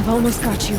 I've almost got you.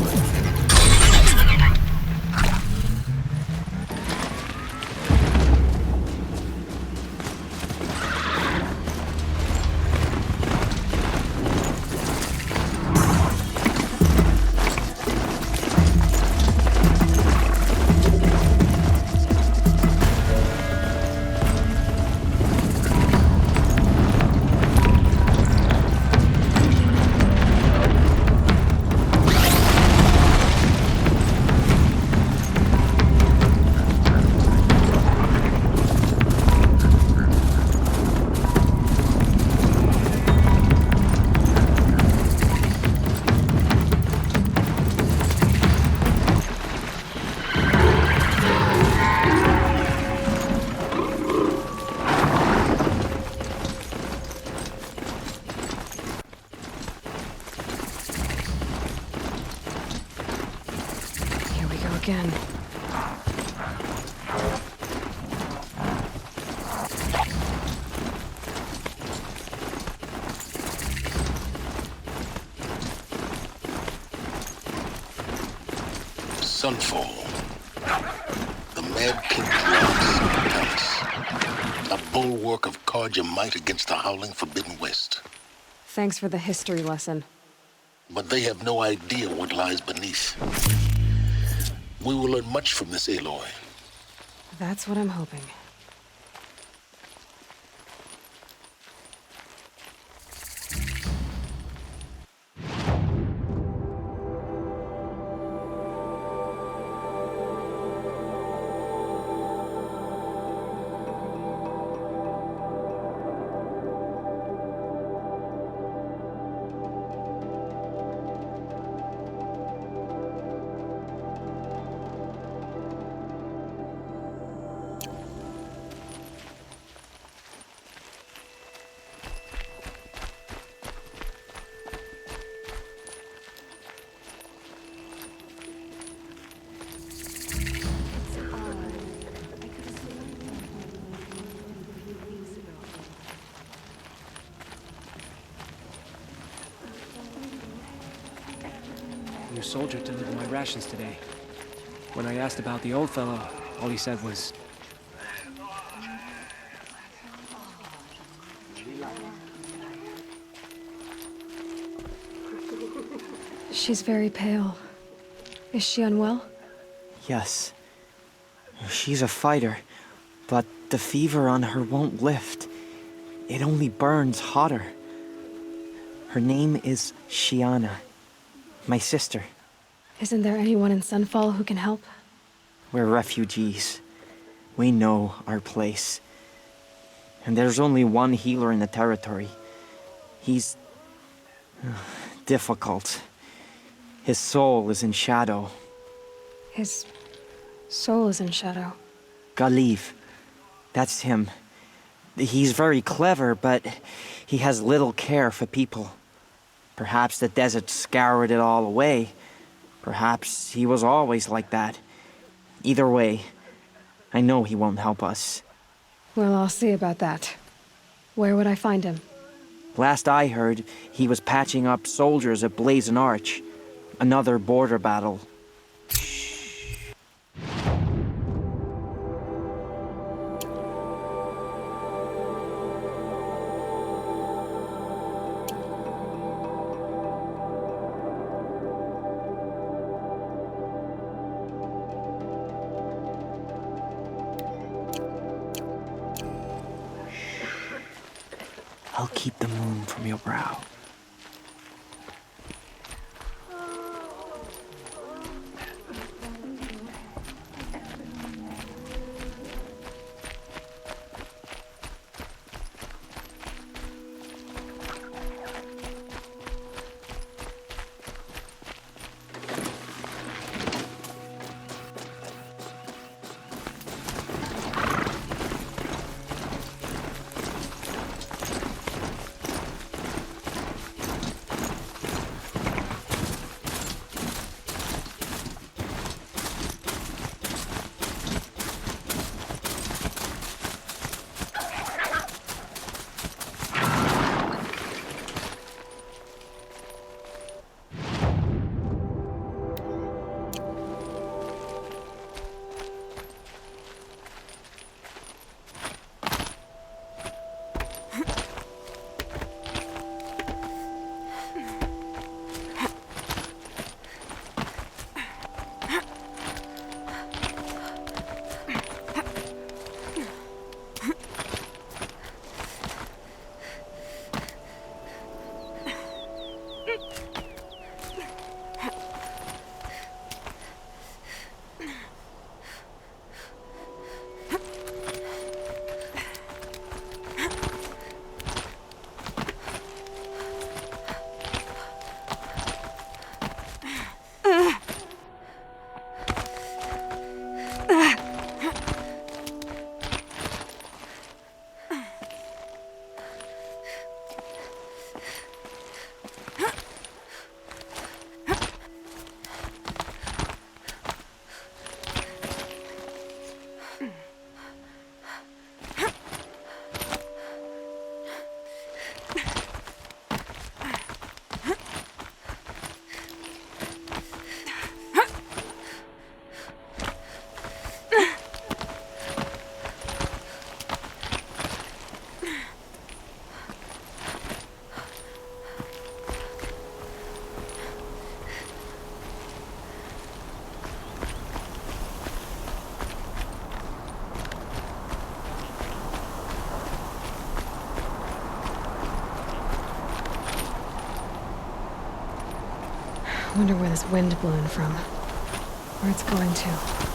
Again. Sunfall. The Mad King's last palace. A bulwark of Carja might against the howling Forbidden West. Thanks for the history lesson. But they have no idea what lies beneath. We will learn much from this Aloy. That's what I'm hoping. New soldier delivered my rations today. When I asked about the old fellow, all he said was... She's very pale. Is she unwell? Yes. She's a fighter, but the fever on her won't lift. It only burns hotter. Her name is Shiana. My sister. Isn't there anyone in Sunfall who can help? We're refugees. We know our place. And there's only one healer in the territory. He's... difficult. His soul is in shadow. His soul is in shadow. Galiv. That's him. He's very clever, but he has little care for people. Perhaps the desert scoured it all away. Perhaps he was always like that. Either way, I know he won't help us. Well, I'll see about that. Where would I find him? Last I heard, he was patching up soldiers at Blazon Arch. Another border battle. I'll keep the moon from your brow. Wonder where this wind blowing from. Where it's going to.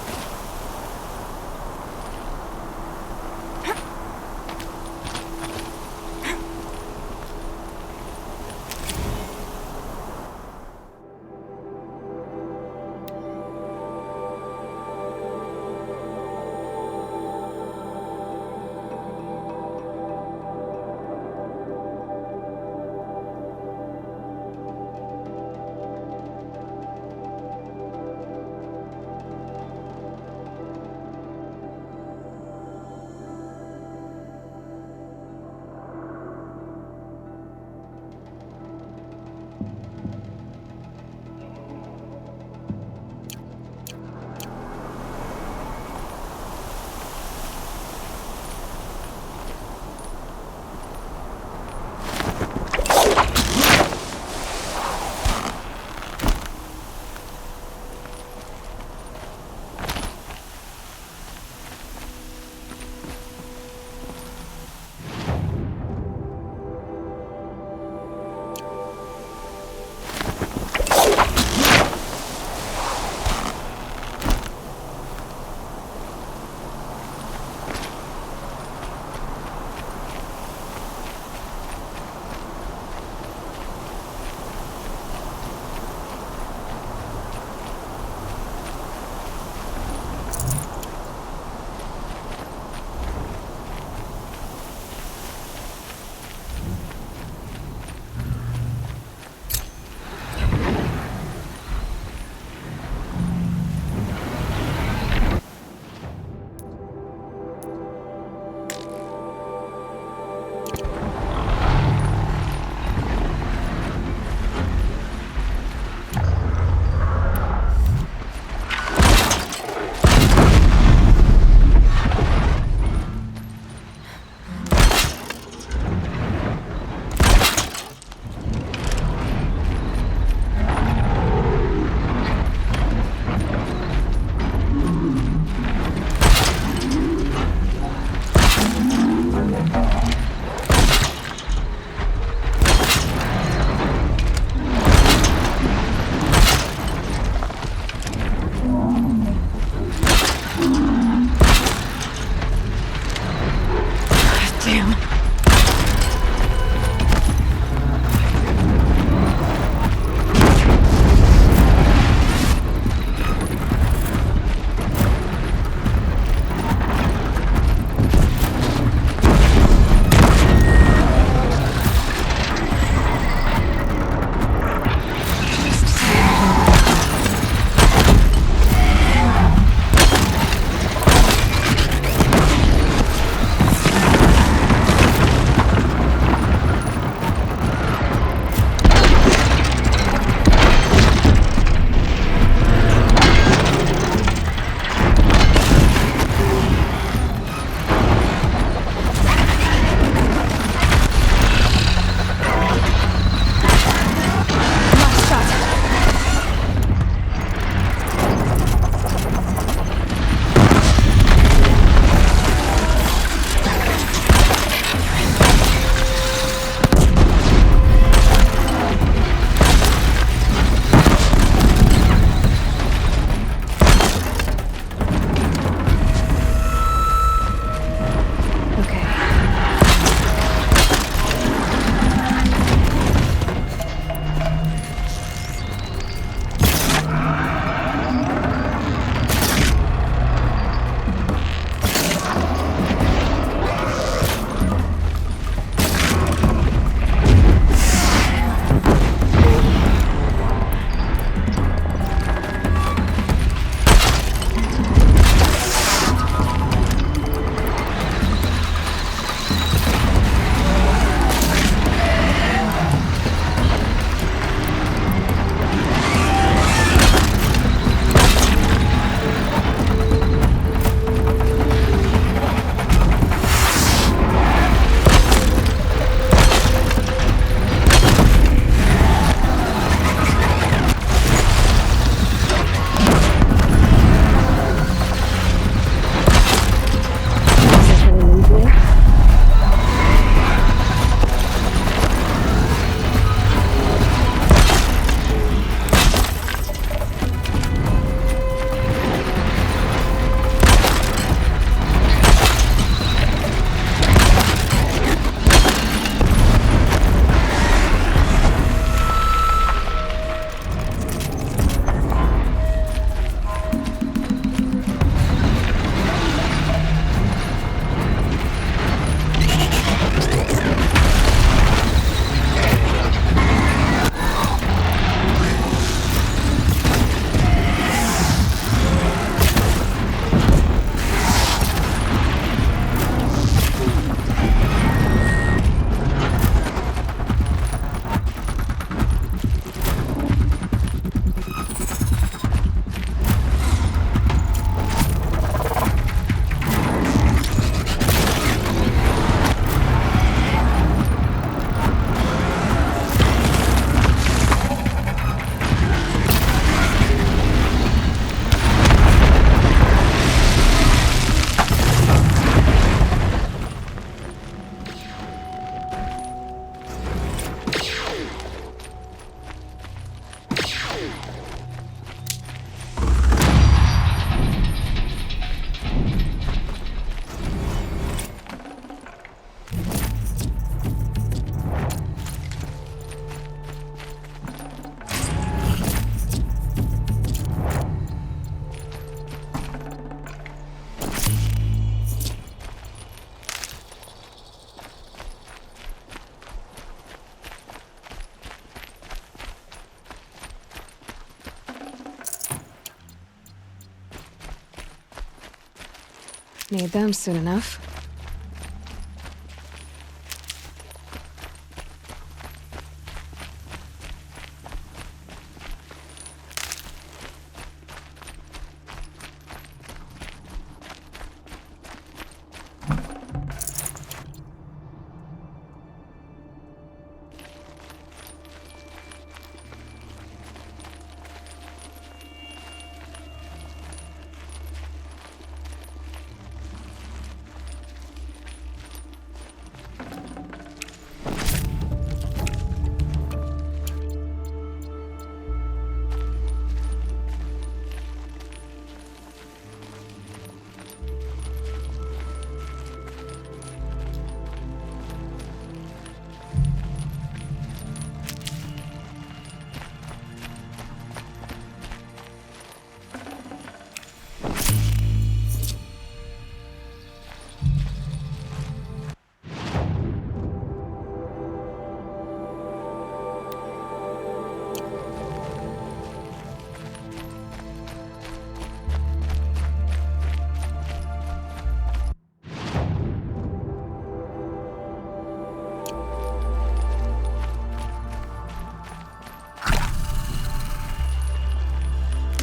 Need them soon enough.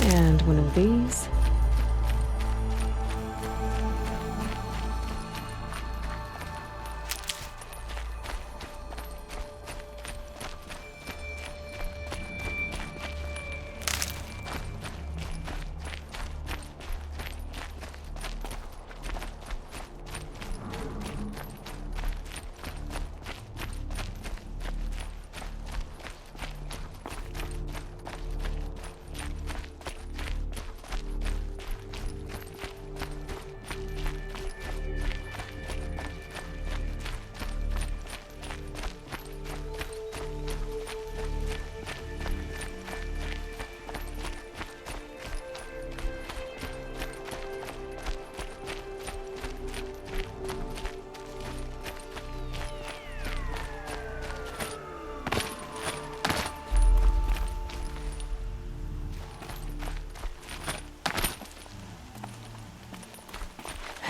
And one of these.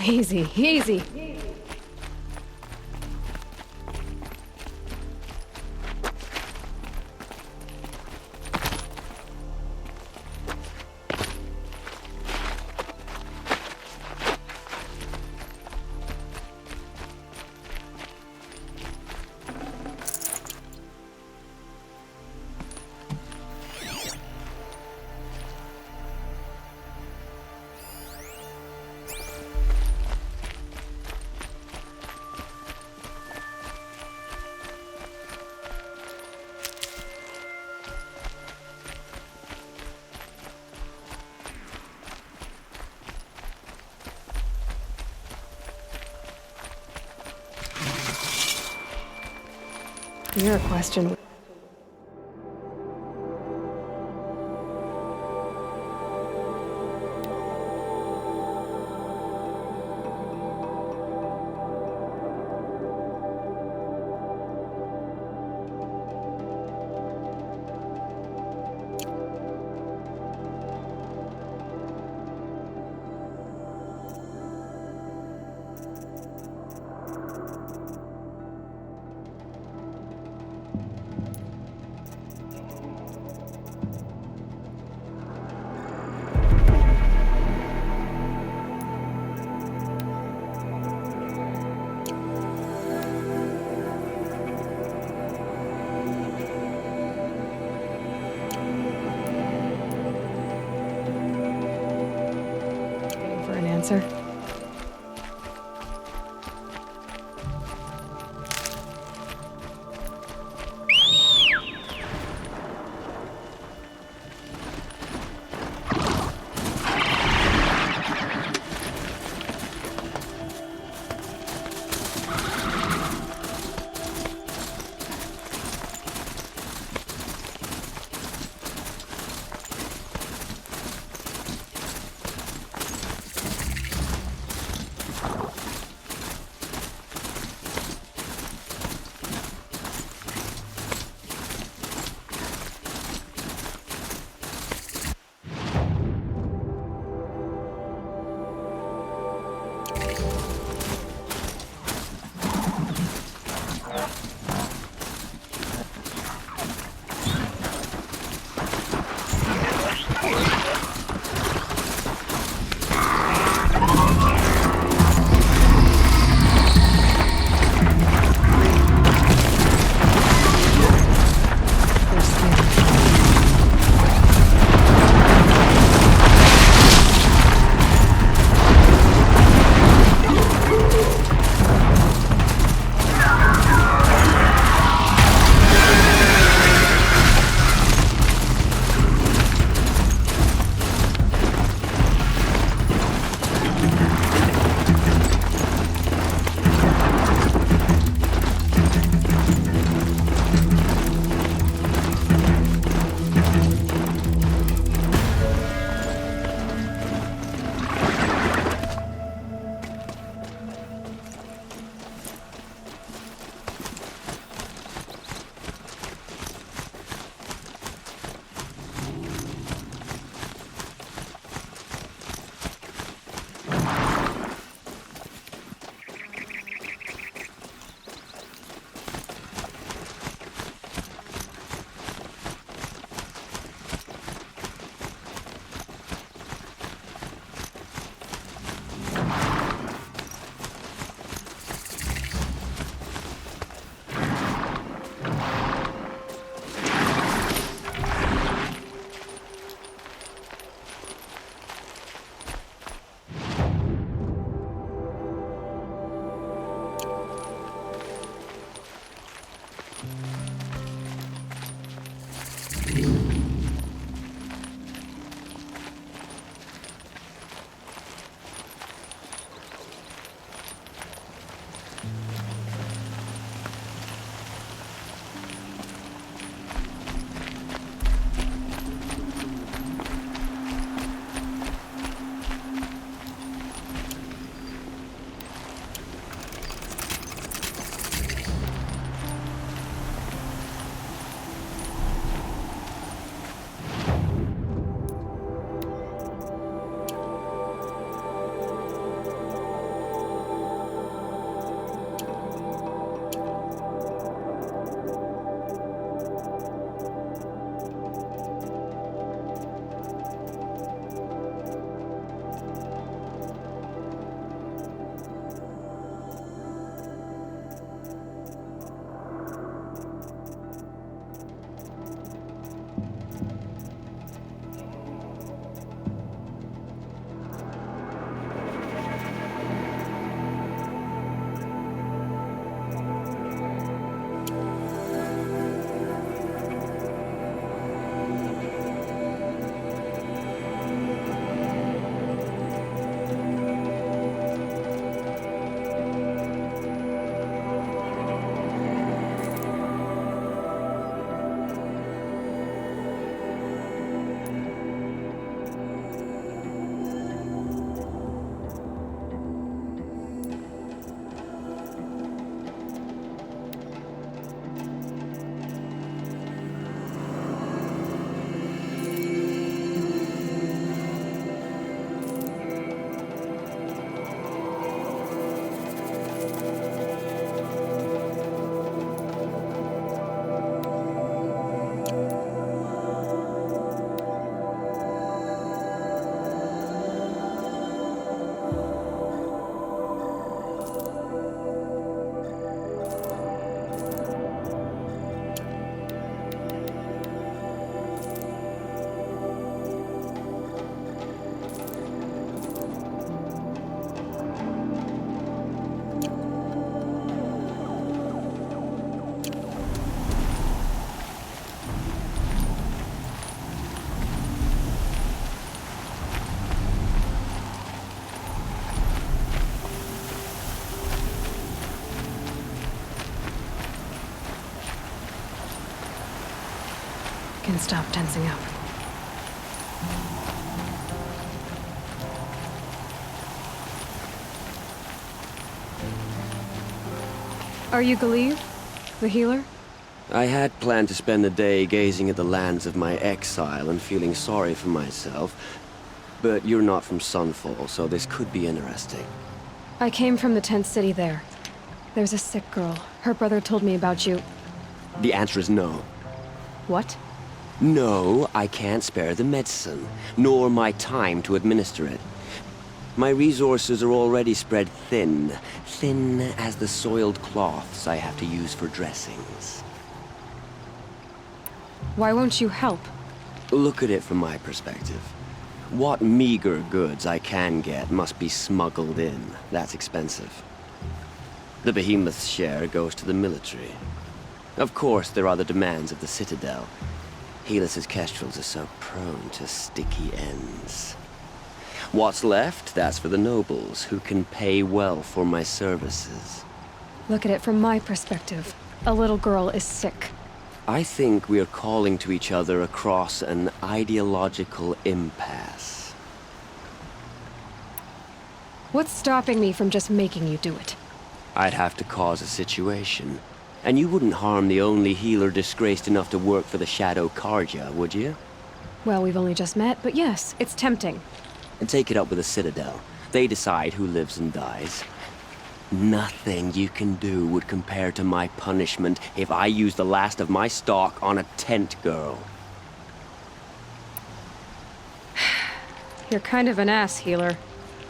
Easy, easy. Your question. For an answer. Can stop tensing up. Are you Galeev? The healer? I had planned to spend the day gazing at the lands of my exile and feeling sorry for myself. But you're not from Sunfall, so this could be interesting. I came from the tent city there. There's a sick girl. Her brother told me about you. The answer is no. What? No, I can't spare the medicine, nor my time to administer it. My resources are already spread thin, thin as the soiled cloths I have to use for dressings. Why won't you help? Look at it from my perspective. What meager goods I can get must be smuggled in. That's expensive. The behemoth's share goes to the military. Of course, there are the demands of the Citadel. Helis's kestrels are so prone to sticky ends. What's left, that's for the nobles, who can pay well for my services. Look at it from my perspective. A little girl is sick. I think we are calling to each other across an ideological impasse. What's stopping me from just making you do it? I'd have to cause a situation. And you wouldn't harm the only healer disgraced enough to work for the Shadow Karja, would you? Well, we've only just met, but yes, it's tempting. And take it up with the Citadel. They decide who lives and dies. Nothing you can do would compare to my punishment if I use the last of my stock on a tent girl. You're kind of an ass, healer.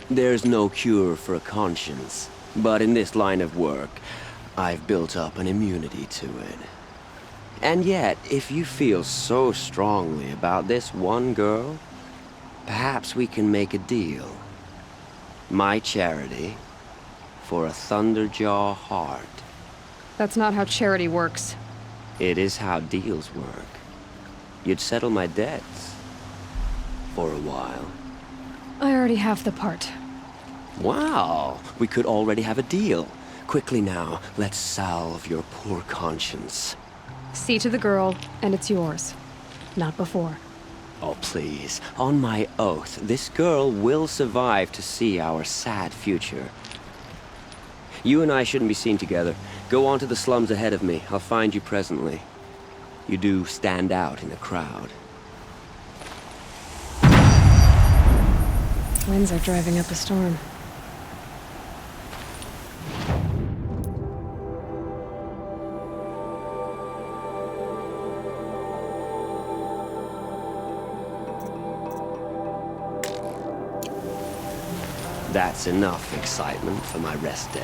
There's no cure for a conscience, but in this line of work, I've built up an immunity to it. And yet, if you feel so strongly about this one girl, perhaps we can make a deal. My charity for a Thunderjaw heart. That's not how charity works. It is how deals work. You'd settle my debts. For a while. I already have the part. Wow, we could already have a deal. Quickly now, let's salve your poor conscience. See to the girl, and it's yours. Not before. Oh, please. On my oath, this girl will survive to see our sad future. You and I shouldn't be seen together. Go on to the slums ahead of me. I'll find you presently. You do stand out in a crowd. Winds are driving up a storm. That's enough excitement for my rest day. I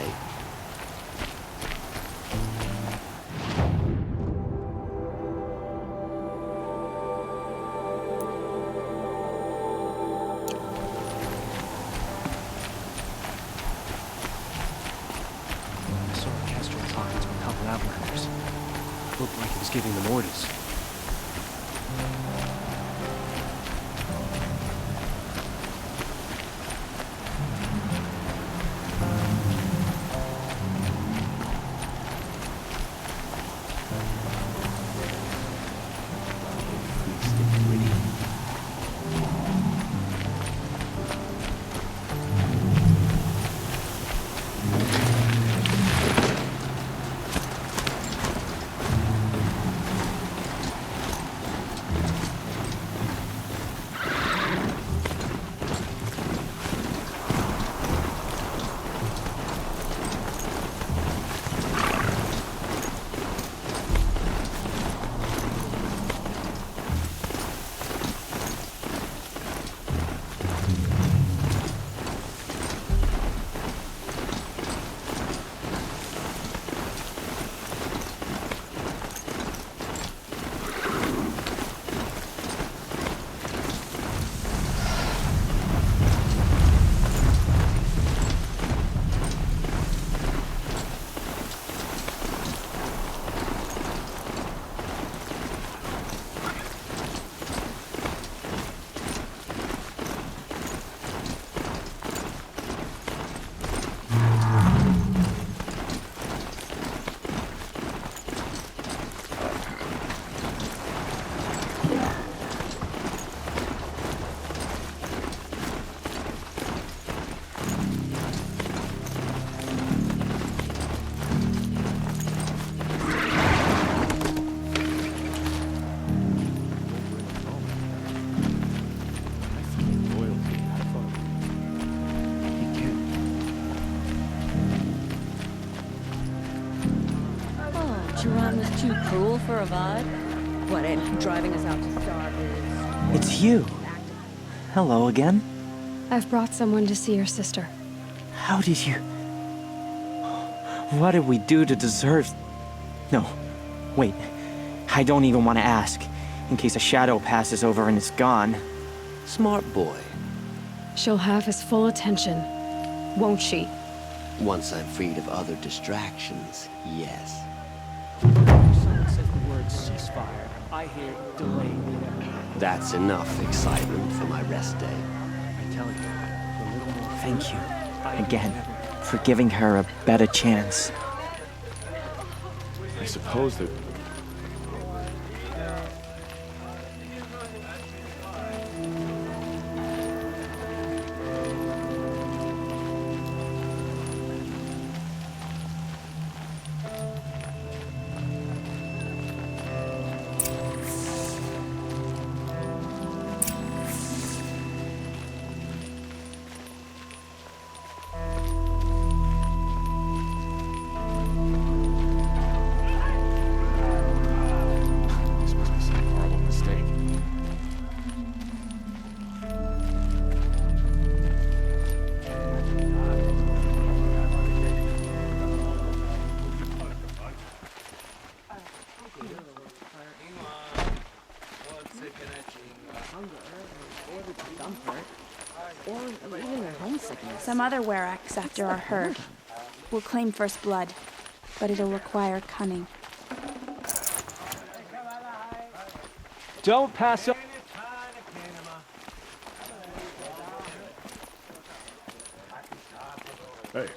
saw Castro talking to a couple outlanders. Looked like he was giving them orders. too cruel for a vibe? What, and driving us out to Starbucks? It's you. Hello again. I've brought someone to see your sister. How did you... What did we do to deserve... No, wait. I don't even want to ask, in case a shadow passes over and is gone. Smart boy. She'll have his full attention, won't she? Once I'm freed of other distractions, yes. Someone says the word ceasefire. I hear delayed. That's enough excitement for my rest day. I tell you, a little more. Thank you, again, for giving her a better chance. I suppose that... Some other Werax after our herd. We'll claim first blood, but it'll require cunning. Don't pass up. Hey.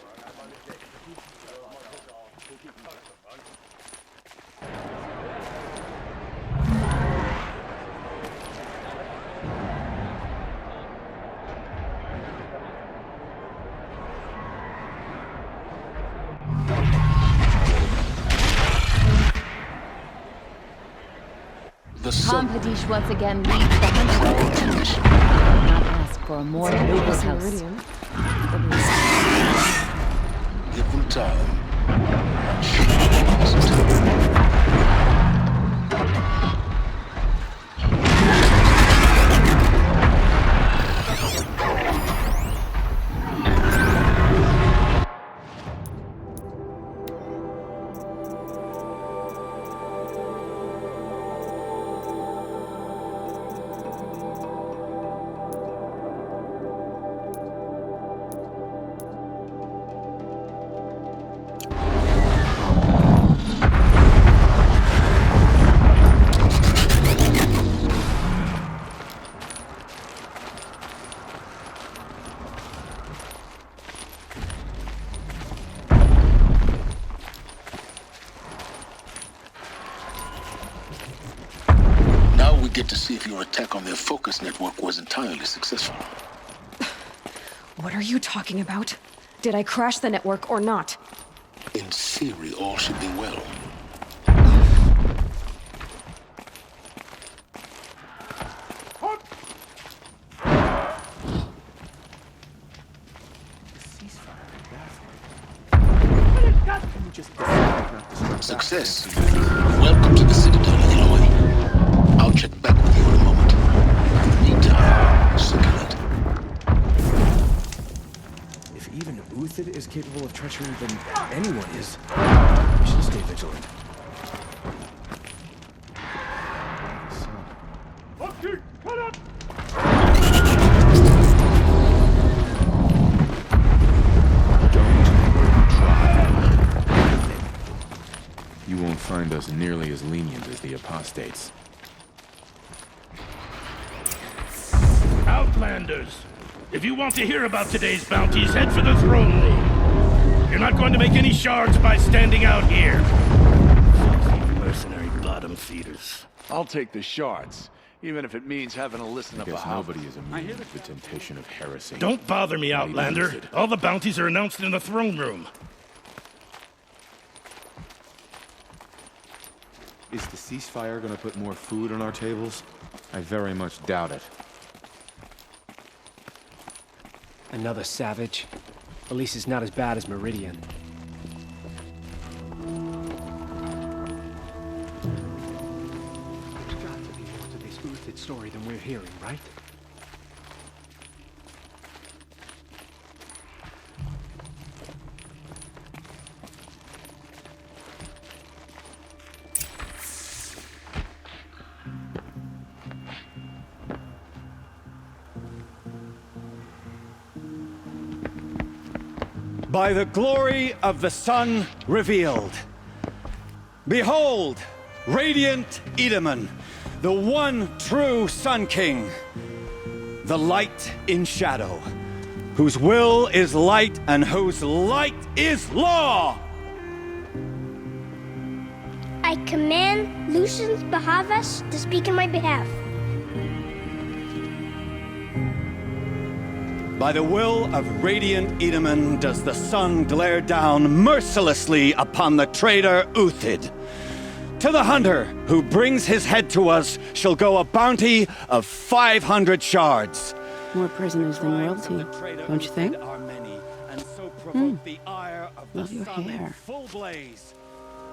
The sun. Compadish once again leads the hunter. Not ask for a more noble This house. Meridian. Give them time. Get to see if your attack on their focus network was entirely successful. What are you talking about? Did I crash the network or not? In theory, all should be well. Success. Welcome to the Citadel, Illinois. I'll check back with you in a moment. In the meantime, circulate. If even Uthid is capable of treachery, then anyone is. We should stay vigilant. You won't find us nearly as lenient as the apostates. Outlanders, if you want to hear about today's bounties, head for the throne room. You're not going to make any shards by standing out here. Filthy mercenary bottom feeders. I'll take the shards, even if it means having to listen I to guess Bahamut. nobody is immune to the temptation of heresy. Don't bother me, Not even Outlander. Uthid. All the bounties are announced in the throne room. Is the ceasefire gonna put more food on our tables? I very much doubt it. Another savage. At least it's not as bad as Meridian. twisted story than we're hearing, right? By the glory of the sun revealed. Behold, radiant Edaman, the one true Sun King, the light in shadow, whose will is light and whose light is law! I command Lucius Bahavas to speak in my behalf. By the will of radiant Edaman does the sun glare down mercilessly upon the traitor Uthid. To the hunter who brings his head to us shall go a bounty of 500 shards. More prisoners than royalty, don't you think? Love your hair.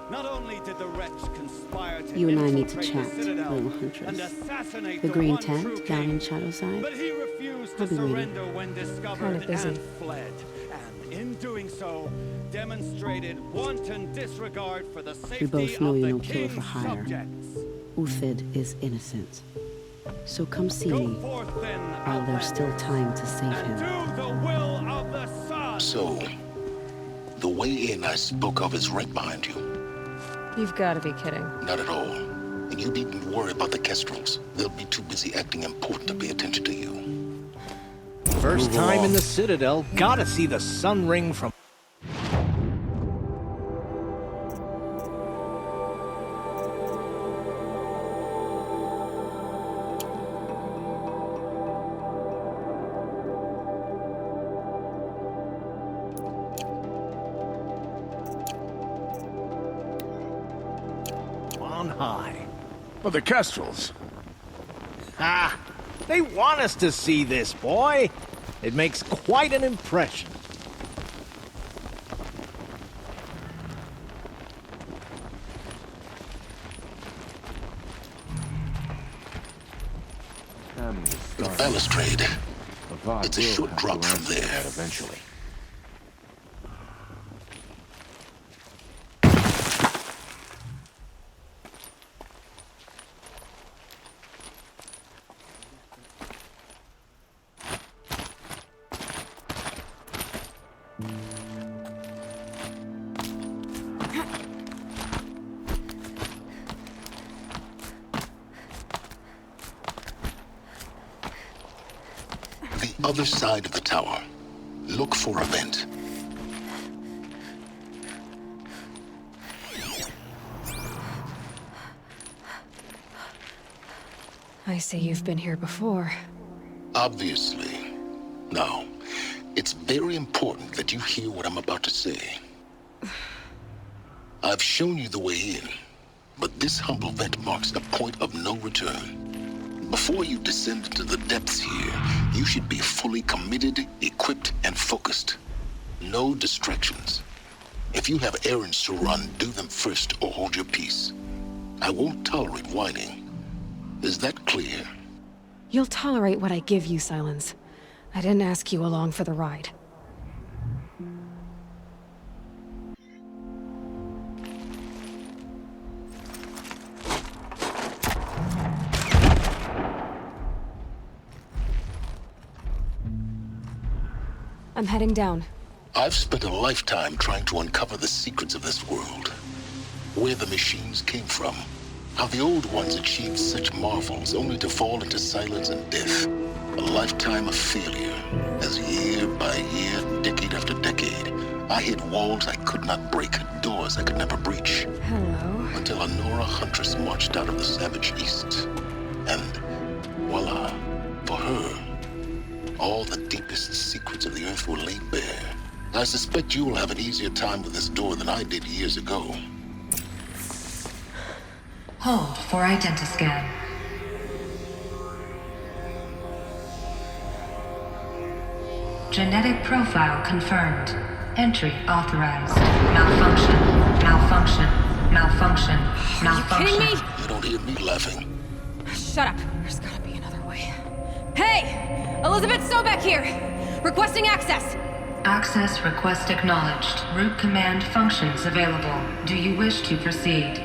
Not only did the wretch conspire to You and I need to infiltrate chat, the Citadel little huntress. and assassinate The green one tent true down king, in Shadowside. but he refused I'll to be waiting. surrender when discovered Kinda busy. and fled. And in doing so, demonstrated wanton disregard for the safety We both know of you're the no killer for king's hire. subjects. Uthid is innocent. So come see Go me forth then, while there's still time to save him. do the will of the sun. So, the way in I spoke of is right behind you. You've got to be kidding. Not at all. And you needn't worry about the Kestrels. They'll be too busy acting important to pay attention to you. First time in the Citadel, gotta see the sun ring from... on high. But the Kestrels. Ha! They want us to see this, boy. It makes quite an impression. The balustrade. It's a short drop from there. Eventually. The other side of the tower. Look for a vent. I see you've been here before. Obviously. Now, it's very important that you hear what I'm about to say. I've shown you the way in, but this humble vent marks a point of no return. Before you descend into the depths here, you should be fully committed, equipped, and focused. No distractions. If you have errands to run, do them first or hold your peace. I won't tolerate whining. Is that clear? You'll tolerate what I give you, Silence. I didn't ask you along for the ride. I'm heading down. I've spent a lifetime trying to uncover the secrets of this world. Where the machines came from. How the old ones achieved such marvels only to fall into silence and death. A lifetime of failure. As year by year, decade after decade, I hit walls I could not break, doors I could never breach. Hello. Until a Nora huntress marched out of the savage east. And voila, for her, all the deepest secrets of the earth were laid bare. I suspect you will have an easier time with this door than I did years ago. Hold for identiscan. Genetic profile confirmed. Entry authorized. Malfunction. Malfunction. Malfunction. Malfunction. You don't hear me laughing. Shut up. There's gotta be another way. Hey! Elizabeth Sobek here! Requesting access! Access request acknowledged. Root command functions available. Do you wish to proceed?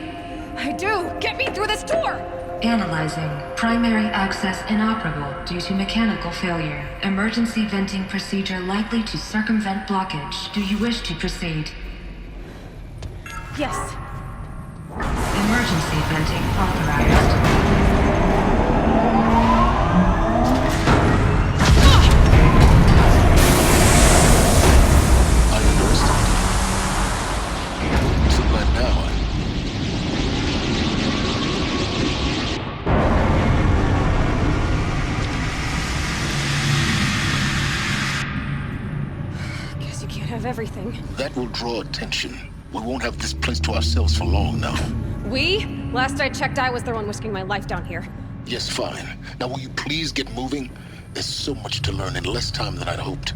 I do! Get me through this door! Analyzing. Primary access inoperable due to mechanical failure. Emergency venting procedure likely to circumvent blockage. Do you wish to proceed? Yes. Emergency venting authorized. Everything. That will draw attention. We won't have this place to ourselves for long now. We? Last I checked, I was the one risking my life down here. Yes, fine. Now will you please get moving? There's so much to learn in less time than I'd hoped.